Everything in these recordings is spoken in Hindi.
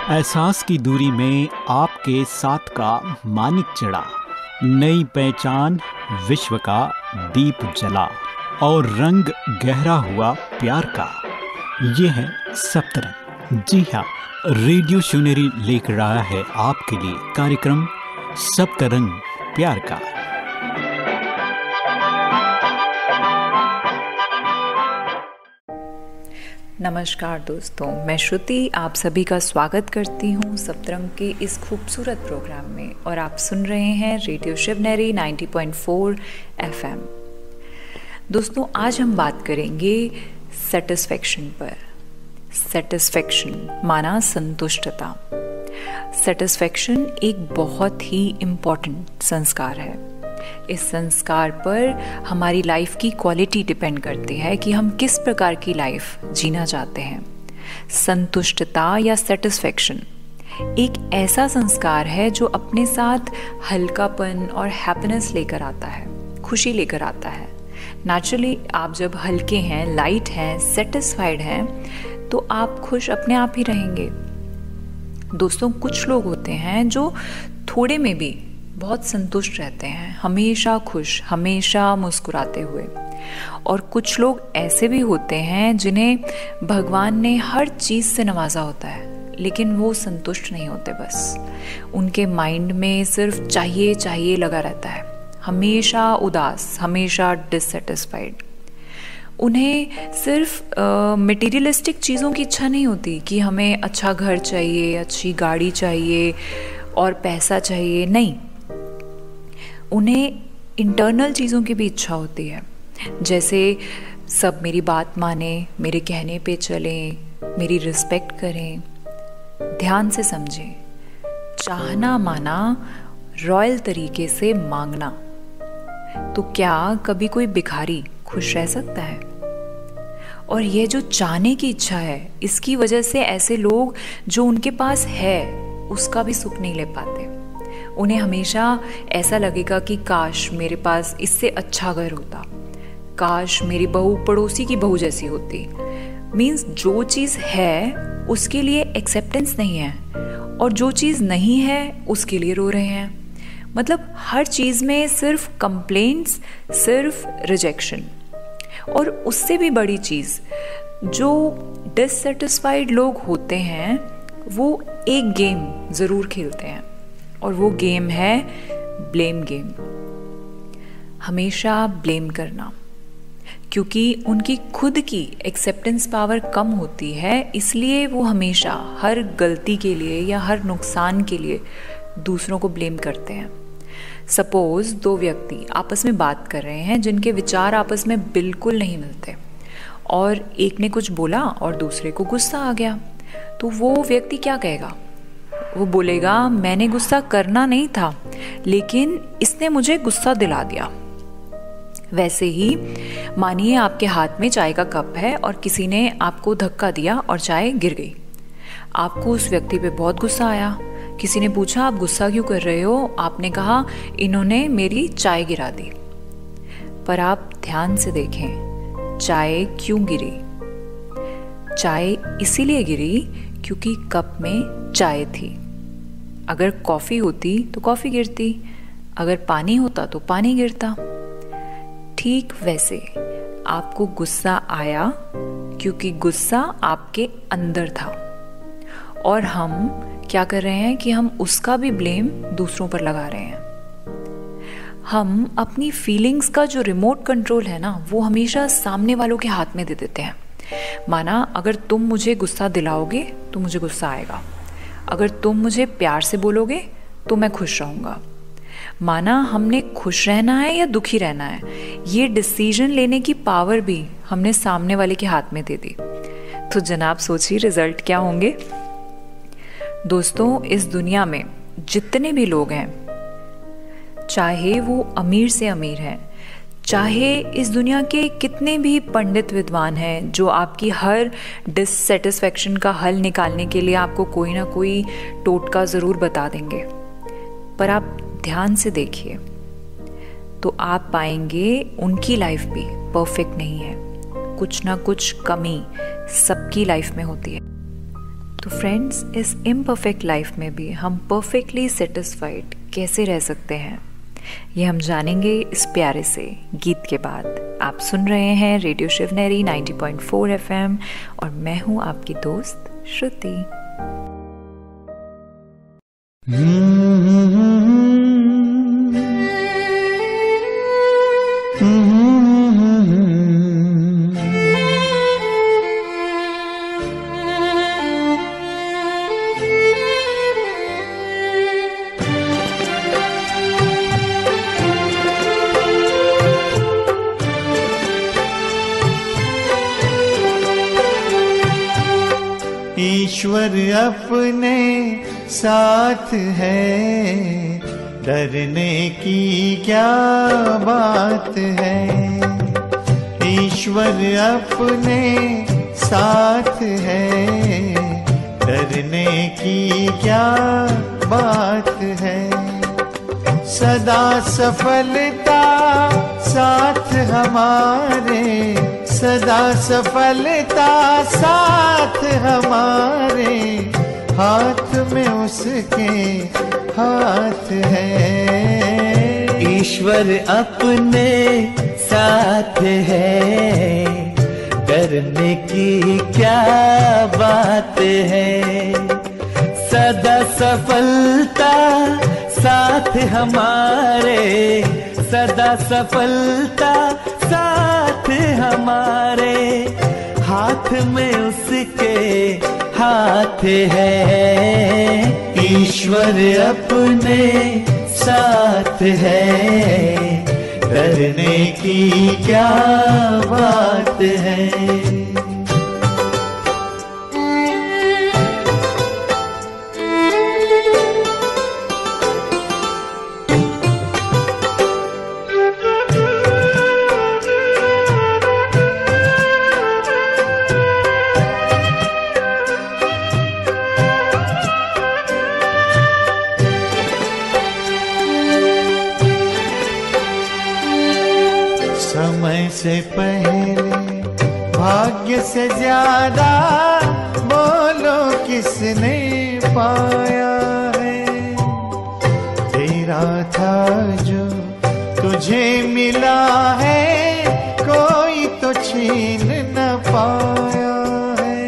एहसास की दूरी में आपके साथ का मानिक चढ़ा, नई पहचान विश्व का दीप जला और रंग गहरा हुआ प्यार का। ये है सप्तरंग। जी हाँ, रेडियो शून्यरी लेकर रहा है आपके लिए कार्यक्रम सप्तरंग प्यार का। नमस्कार दोस्तों, मैं श्रुति आप सभी का स्वागत करती हूँ सप्तरंग के इस खूबसूरत प्रोग्राम में और आप सुन रहे हैं रेडियो शिवनेरी 90.4 FM। दोस्तों, आज हम बात करेंगे सेटिस्फेक्शन पर। सेटिस्फेक्शन माना संतुष्टता। सेटिस्फेक्शन एक बहुत ही इम्पॉर्टेंट संस्कार है। इस संस्कार पर हमारी लाइफ की क्वालिटी डिपेंड करती है कि हम किस प्रकार की लाइफ जीना चाहते हैं। संतुष्टता या सेटिस्फेक्शन एक ऐसा संस्कार है जो अपने साथ हल्कापन और हैप्पीनेस लेकर आता है, खुशी लेकर आता है। नेचुरली आप जब हल्के हैं, लाइट हैं, सेटिस्फाइड हैं तो आप खुश अपने आप ही रहेंगे। दोस्तों, कुछ लोग होते हैं जो थोड़े में भी बहुत संतुष्ट रहते हैं, हमेशा खुश, हमेशा मुस्कुराते हुए। और कुछ लोग ऐसे भी होते हैं जिन्हें भगवान ने हर चीज़ से नवाजा होता है, लेकिन वो संतुष्ट नहीं होते। बस उनके माइंड में सिर्फ चाहिए चाहिए लगा रहता है, हमेशा उदास, हमेशा डिससेटिस्फाइड। उन्हें सिर्फ मटेरियलिस्टिक चीज़ों की इच्छा नहीं होती कि हमें अच्छा घर चाहिए, अच्छी गाड़ी चाहिए और पैसा चाहिए। नहीं, उन्हें इंटरनल चीज़ों की भी इच्छा होती है, जैसे सब मेरी बात माने, मेरे कहने पे चलें, मेरी रिस्पेक्ट करें, ध्यान से समझें। चाहना माना रॉयल तरीके से मांगना। तो क्या कभी कोई भिखारी खुश रह सकता है? और यह जो चाहने की इच्छा है, इसकी वजह से ऐसे लोग जो उनके पास है उसका भी सुख नहीं ले पाते। उन्हें हमेशा ऐसा लगेगा कि काश मेरे पास इससे अच्छा घर होता, काश मेरी बहू पड़ोसी की बहू जैसी होती। मीन्स जो चीज़ है उसके लिए एक्सेप्टेंस नहीं है और जो चीज़ नहीं है उसके लिए रो रहे हैं। मतलब हर चीज़ में सिर्फ कंप्लेंट्स, सिर्फ रिजेक्शन। और उससे भी बड़ी चीज़, जो डिससेटिस्फाइड लोग होते हैं वो एक गेम ज़रूर खेलते हैं और वो गेम है ब्लेम गेम। हमेशा ब्लेम करना, क्योंकि उनकी खुद की एक्सेप्टेंस पावर कम होती है, इसलिए वो हमेशा हर गलती के लिए या हर नुकसान के लिए दूसरों को ब्लेम करते हैं। सपोज दो व्यक्ति आपस में बात कर रहे हैं जिनके विचार आपस में बिल्कुल नहीं मिलते और एक ने कुछ बोला और दूसरे को गुस्सा आ गया, तो वो व्यक्ति क्या कहेगा? वो बोलेगा मैंने गुस्सा करना नहीं था, लेकिन इसने मुझे गुस्सा दिला दिया। वैसे ही मानिए आपके हाथ में चाय का कप है और किसी ने आपको धक्का दिया और चाय गिर गई। आपको उस व्यक्ति पे बहुत गुस्सा आया। किसी ने पूछा आप गुस्सा क्यों कर रहे हो? आपने कहा इन्होंने मेरी चाय गिरा दी। पर आप ध्यान से देखें, चाय क्यों गिरी? चाय इसीलिए गिरी क्योंकि कप में चाय थी। अगर कॉफ़ी होती तो कॉफ़ी गिरती, अगर पानी होता तो पानी गिरता। ठीक वैसे आपको गुस्सा आया क्योंकि गुस्सा आपके अंदर था और हम क्या कर रहे हैं कि हम उसका भी ब्लेम दूसरों पर लगा रहे हैं। हम अपनी फीलिंग्स का जो रिमोट कंट्रोल है ना, वो हमेशा सामने वालों के हाथ में दे देते हैं। माना अगर तुम मुझे गुस्सा दिलाओगे तो मुझे गुस्सा आएगा, अगर तुम मुझे प्यार से बोलोगे तो मैं खुश रहूँगा। माना हमने खुश रहना है या दुखी रहना है, ये डिसीजन लेने की पावर भी हमने सामने वाले के हाथ में दे दी। तो जनाब सोचिए रिजल्ट क्या होंगे। दोस्तों, इस दुनिया में जितने भी लोग हैं, चाहे वो अमीर से अमीर हैं, चाहे इस दुनिया के कितने भी पंडित विद्वान हैं जो आपकी हर डिससेटिस्फेक्शन का हल निकालने के लिए आपको कोई ना कोई टोटका ज़रूर बता देंगे, पर आप ध्यान से देखिए तो आप पाएंगे उनकी लाइफ भी परफेक्ट नहीं है। कुछ ना कुछ कमी सबकी लाइफ में होती है। तो फ्रेंड्स, इस इम्परफेक्ट लाइफ में भी हम परफेक्टली सेटिस्फाइड कैसे रह सकते हैं, ये हम जानेंगे इस प्यारे से गीत के बाद। आप सुन रहे हैं रेडियो शिवनेरी 90.4 FM और मैं हूं आपकी दोस्त श्रुति। ईश्वर अपने साथ है, डरने की क्या बात है। ईश्वर अपने साथ है, डरने की क्या बात है। सदा सफलता साथ हमारे, सदा सफलता साथ हमारे, हाथ में उसके हाथ है। ईश्वर अपने साथ है, डरने की क्या बात है। सदा सफलता साथ हमारे, सदा सफलता साथ हमारे, हाथ में उसके हाथ है। ईश्वर अपने साथ है, डरने की क्या बात है। समय से पहले भाग्य से ज्यादा बोलो किसने पाया है। तेरा था जो तुझे मिला है, कोई तो छीन न पाया है।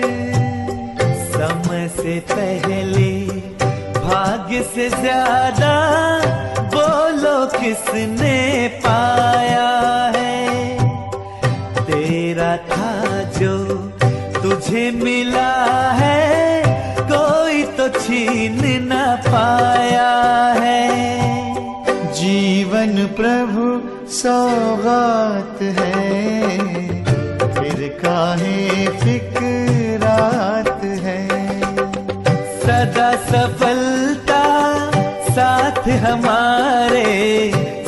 समय से पहले भाग्य से ज्यादा बोलो किसने पाया है। तेरा था जो तुझे मिला है, कोई तो छीन न पाया है। जीवन प्रभु सौगात है, फिर काहे फिक्रात है। सदा सफलता साथ हमारे,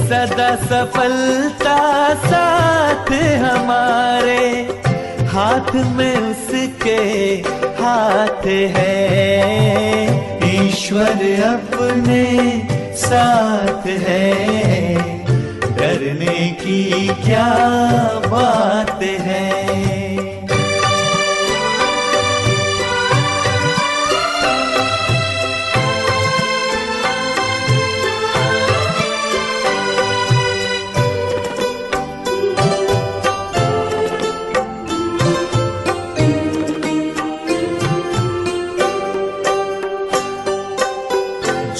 सदा सफलता साथ हमारे, हाथ में उसके हाथ है। ईश्वर अपने साथ है, डरने की क्या बात है।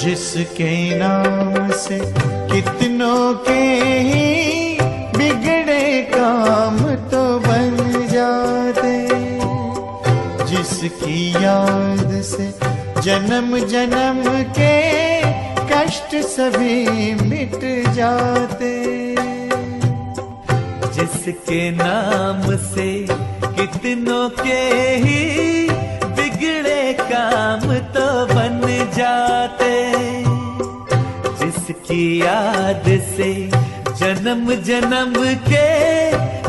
जिसके नाम से कितनों के ही बिगड़े काम तो बन जाते, जिसकी याद से जन्म जन्म के कष्ट सभी मिट जाते। जिसके नाम से कितनों के ही बिगड़े काम तो बन जाते, जिसकी याद से जन्म जन्म के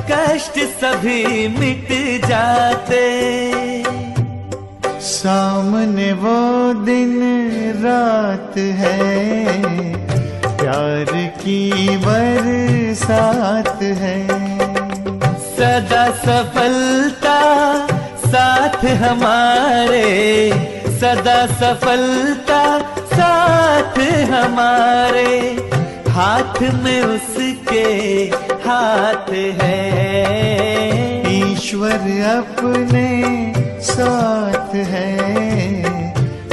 कष्ट सभी मिट जाते। सामने वो दिन रात है, प्यार की बरसात है। सदा सफलता साथ हमारे, सदा सफलता साथ हमारे, हाथ में उसके हाथ है। ईश्वर अपने साथ है,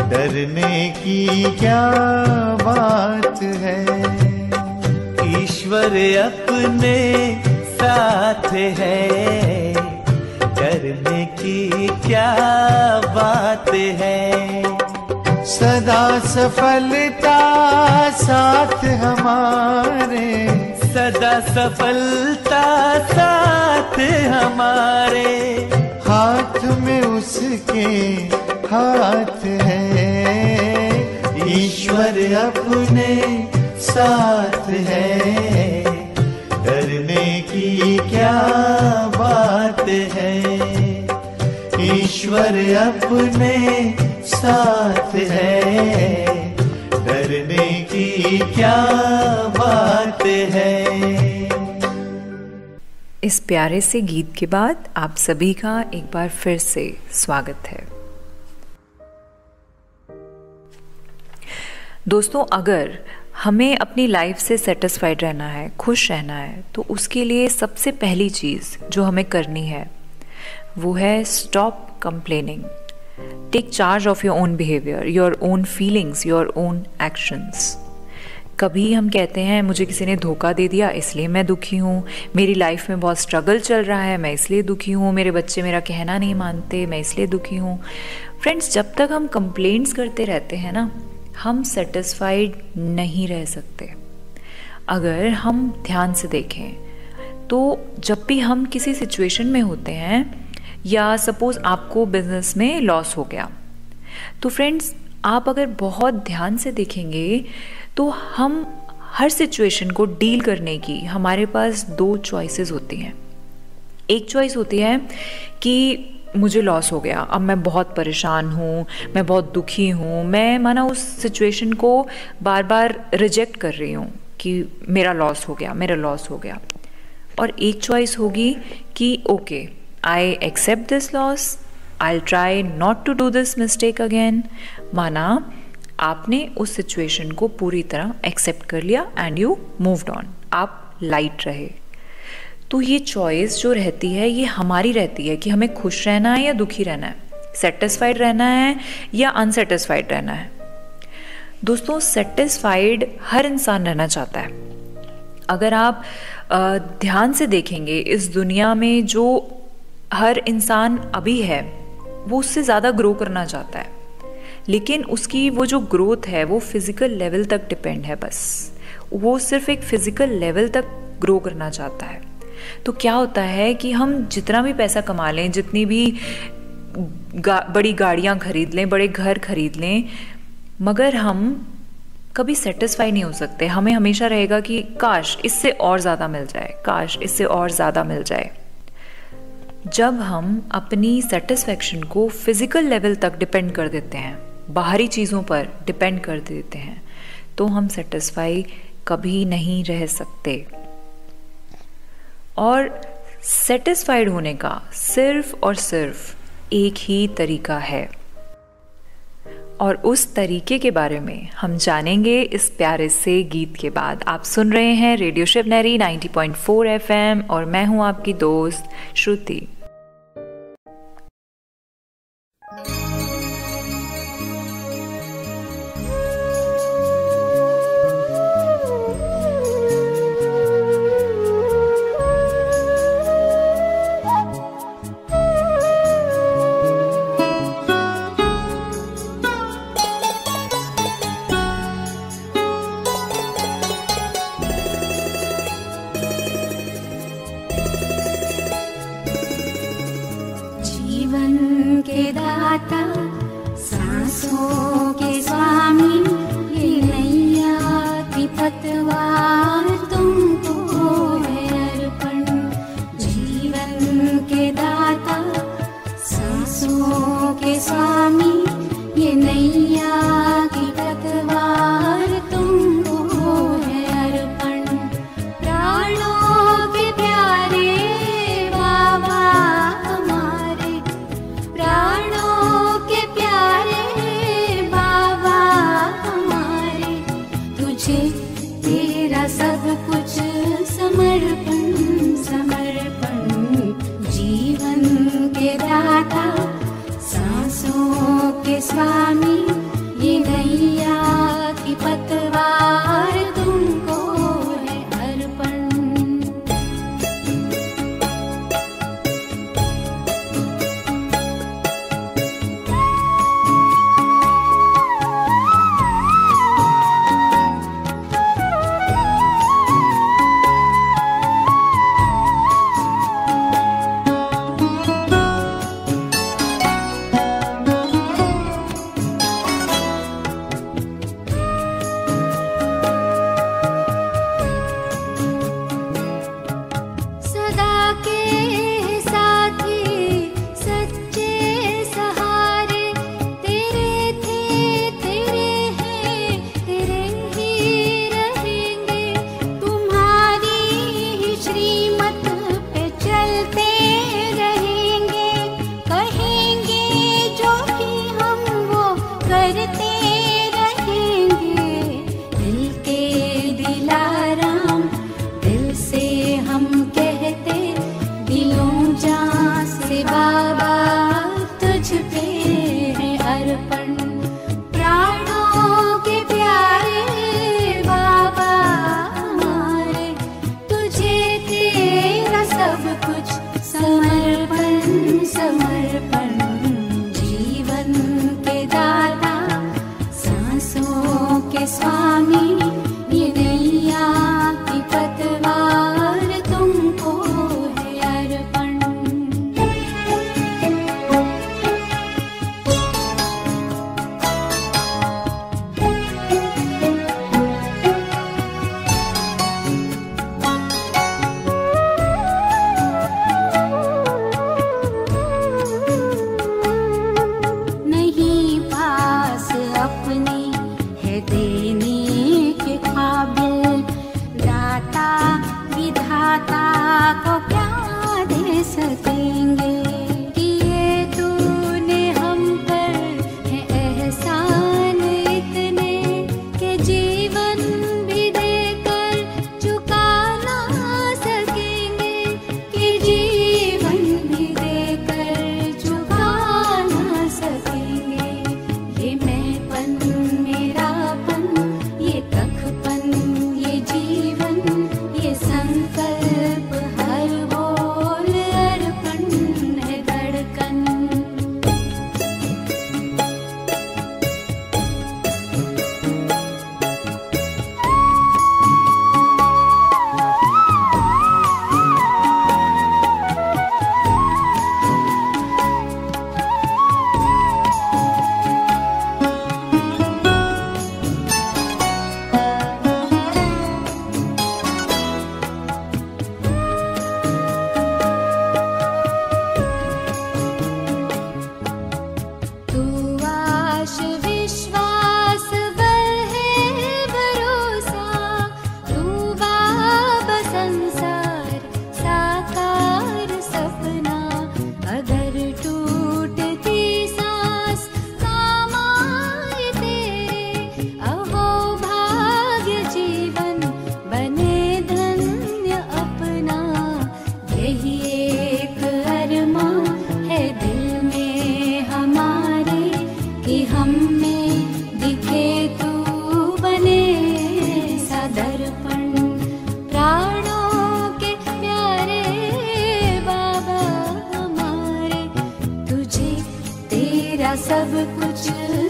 डरने की क्या बात है। ईश्वर अपने साथ है, डरने की क्या बात है। सदा सफलता साथ हमारे, सदा सफलता साथ हमारे, हाथ में उसके हाथ है। ईश्वर अपने साथ है, डरने की क्या बात है। ईश्वर अपने साथ है, डरने की क्या बात है। इस प्यारे से गीत के बाद आप सभी का एक बार फिर से स्वागत है। दोस्तों, अगर हमें अपनी लाइफ से सेटिस्फाइड रहना है, खुश रहना है, तो उसके लिए सबसे पहली चीज़ जो हमें करनी है वो है stop complaining. Take charge of your own behaviour, your own feelings, your own actions. कभी हम कहते हैं मुझे किसी ने धोखा दे दिया इसलिए मैं दुखी हूँ, मेरी लाइफ में बहुत स्ट्रगल चल रहा है मैं इसलिए दुखी हूँ, मेरे बच्चे मेरा कहना नहीं मानते मैं इसलिए दुखी हूँ। फ्रेंड्स, जब तक हम कंप्लेंट्स करते रहते हैं ना, हम सेटिस्फाइड नहीं रह सकते। अगर हम ध्यान से देखें तो जब भी हम किसी सिचुएशन में होते हैं, या सपोज़ आपको बिजनेस में लॉस हो गया, तो फ्रेंड्स आप अगर बहुत ध्यान से देखेंगे तो हम हर सिचुएशन को डील करने की हमारे पास दो चॉइसेस होती हैं। एक चॉइस होती है कि मुझे लॉस हो गया, अब मैं बहुत परेशान हूँ, मैं बहुत दुखी हूँ, मैं माना उस सिचुएशन को बार बार रिजेक्ट कर रही हूँ कि मेरा लॉस हो गया, मेरा लॉस हो गया। और एक चॉइस होगी कि okay, I accept this loss, I will try not to do this mistake again. माना आपने उस सिचुएशन को पूरी तरह एक्सेप्ट कर लिया एंड यू मूव्ड ऑन, आप लाइट रहे। तो ये चॉइस जो रहती है ये हमारी रहती है कि हमें खुश रहना है या दुखी रहना है, सेटिस्फाइड रहना है या अनसेटिस्फाइड रहना है। दोस्तों, सेटिस्फाइड हर इंसान रहना चाहता है। अगर आप ध्यान से देखेंगे इस दुनिया में जो हर इंसान अभी है वो उससे ज़्यादा ग्रो करना चाहता है, लेकिन उसकी वो जो ग्रोथ है वो फिज़िकल लेवल तक डिपेंड है। बस वो सिर्फ एक फिज़िकल लेवल तक ग्रो करना चाहता है। तो क्या होता है कि हम जितना भी पैसा कमा लें, जितनी भी बड़ी गाड़ियाँ खरीद लें, बड़े घर खरीद लें, मगर हम कभी सेटिस्फाई नहीं हो सकते। हमें हमेशा रहेगा कि काश इससे और ज़्यादा मिल जाए, काश इससे और ज़्यादा मिल जाए। जब हम अपनी सेटिस्फैक्शन को फिज़िकल लेवल तक डिपेंड कर देते हैं, बाहरी चीज़ों पर डिपेंड कर देते हैं, तो हम सेटिस्फाई कभी नहीं रह सकते। और सेटिस्फाइड होने का सिर्फ और सिर्फ एक ही तरीका है, और उस तरीके के बारे में हम जानेंगे इस प्यारे से गीत के बाद। आप सुन रहे हैं रेडियो शिवनेरी 90.4 FM और मैं हूं आपकी दोस्त श्रुति। सांसों के स्वामी, ये नैया की पतवार तुमको है अर्पण। जीवन के दाता, सांसों के स्वामी, ये नैया की पतवार तुमको है अर्पण। प्राणों के प्यारे बाबा हमारे, स्वामी ये नैया की पतवार तुमको है अर्पण। सब कुछ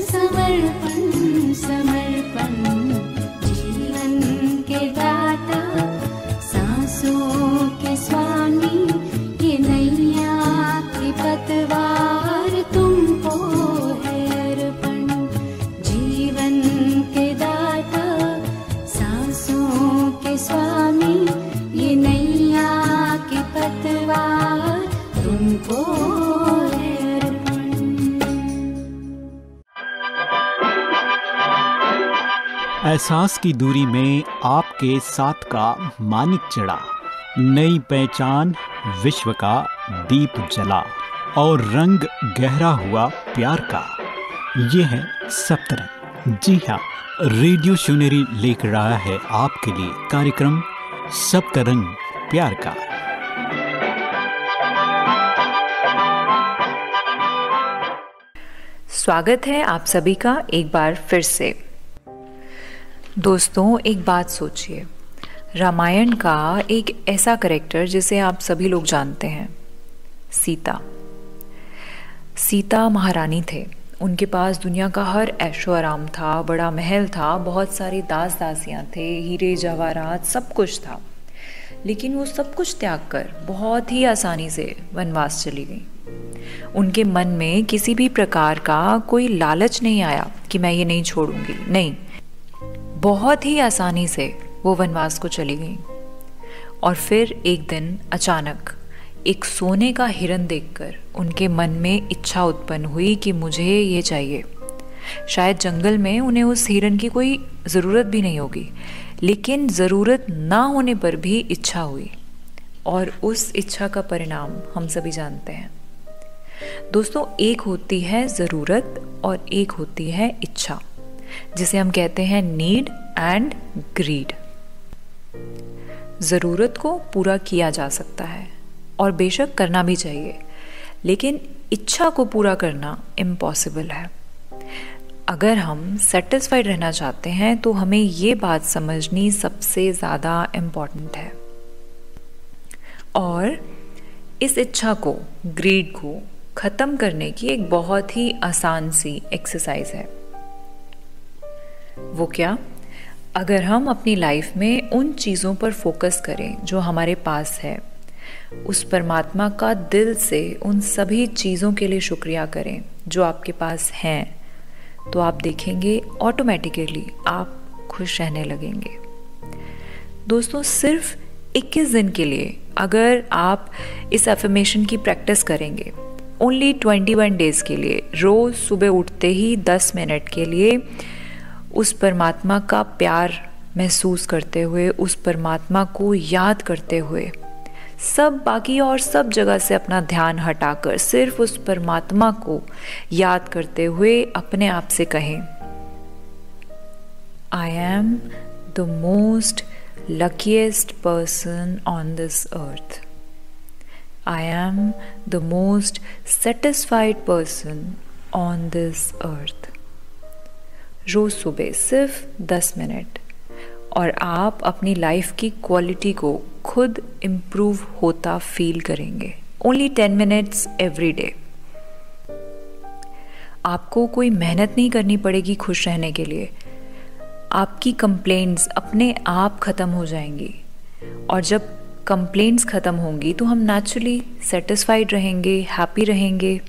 समर्पण समर्पण, जीवन के दाता सांसों के स्वामी, ये नैया की पतवार तुमको है अर्पण। जीवन के दाता सांसों के स्वामी, ये नैया की पतवार तुमको है अर्पण। एहसास की दूरी में आपके साथ का मानिक चढ़ा, नई पहचान विश्व का दीप जला, और रंग गहरा हुआ प्यार का। ये है सप्तरंग। जी हाँ, रेडियो शिवनेरी लेकर आया है आपके लिए कार्यक्रम सप्तरंग प्यार का। स्वागत है आप सभी का एक बार फिर से। दोस्तों, एक बात सोचिए, रामायण का एक ऐसा कैरेक्टर जिसे आप सभी लोग जानते हैं, सीता। सीता महारानी थे। उनके पास दुनिया का हर ऐशो आराम था, बड़ा महल था, बहुत सारी दास दासियां थे, हीरे जवाहरात सब कुछ था। लेकिन वो सब कुछ त्याग कर बहुत ही आसानी से वनवास चली गई। उनके मन में किसी भी प्रकार का कोई लालच नहीं आया कि मैं ये नहीं छोड़ूंगी, नहीं, बहुत ही आसानी से वो वनवास को चली गई। और फिर एक दिन अचानक एक सोने का हिरन देखकर उनके मन में इच्छा उत्पन्न हुई कि मुझे ये चाहिए। शायद जंगल में उन्हें उस हिरन की कोई ज़रूरत भी नहीं होगी, लेकिन ज़रूरत ना होने पर भी इच्छा हुई, और उस इच्छा का परिणाम हम सभी जानते हैं। दोस्तों, एक होती है ज़रूरत और एक होती है इच्छा, जिसे हम कहते हैं नीड एंड ग्रीड। ज़रूरत को पूरा किया जा सकता है और बेशक करना भी चाहिए, लेकिन इच्छा को पूरा करना इम्पॉसिबल है। अगर हम सेटिस्फाइड रहना चाहते हैं तो हमें ये बात समझनी सबसे ज़्यादा इम्पॉर्टेंट है। और इस इच्छा को, ग्रीड को ख़त्म करने की एक बहुत ही आसान सी एक्सरसाइज है। वो क्या? अगर हम अपनी लाइफ में उन चीज़ों पर फोकस करें जो हमारे पास है, उस परमात्मा का दिल से उन सभी चीज़ों के लिए शुक्रिया करें जो आपके पास हैं, तो आप देखेंगे ऑटोमेटिकली आप खुश रहने लगेंगे। दोस्तों, सिर्फ 21 दिन के लिए अगर आप इस अफर्मेशन की प्रैक्टिस करेंगे, ओनली 21 डेज के लिए, रोज़ सुबह उठते ही 10 मिनट के लिए उस परमात्मा का प्यार महसूस करते हुए, उस परमात्मा को याद करते हुए, सब बाकी और सब जगह से अपना ध्यान हटाकर सिर्फ उस परमात्मा को याद करते हुए अपने आप से कहें, I am the most luckiest person on this earth. I am the most satisfied person on this earth. रोज सुबह सिर्फ 10 मिनट, और आप अपनी लाइफ की क्वालिटी को खुद इम्प्रूव होता फील करेंगे। Only 10 minutes every day. आपको कोई मेहनत नहीं करनी पड़ेगी खुश रहने के लिए। आपकी कंप्लेंट्स अपने आप ख़त्म हो जाएंगी, और जब कंप्लेंट्स ख़त्म होंगी तो हम नेचुरली सेटिस्फाइड रहेंगे, हैप्पी रहेंगे।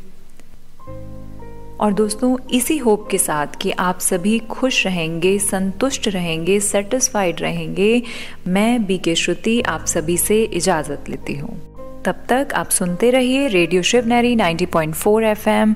और दोस्तों, इसी होप के साथ कि आप सभी खुश रहेंगे, संतुष्ट रहेंगे, सेटिस्फाइड रहेंगे, मैं बीके श्रुति आप सभी से इजाज़त लेती हूँ। तब तक आप सुनते रहिए रेडियो शिवनेरी 90.4 FM,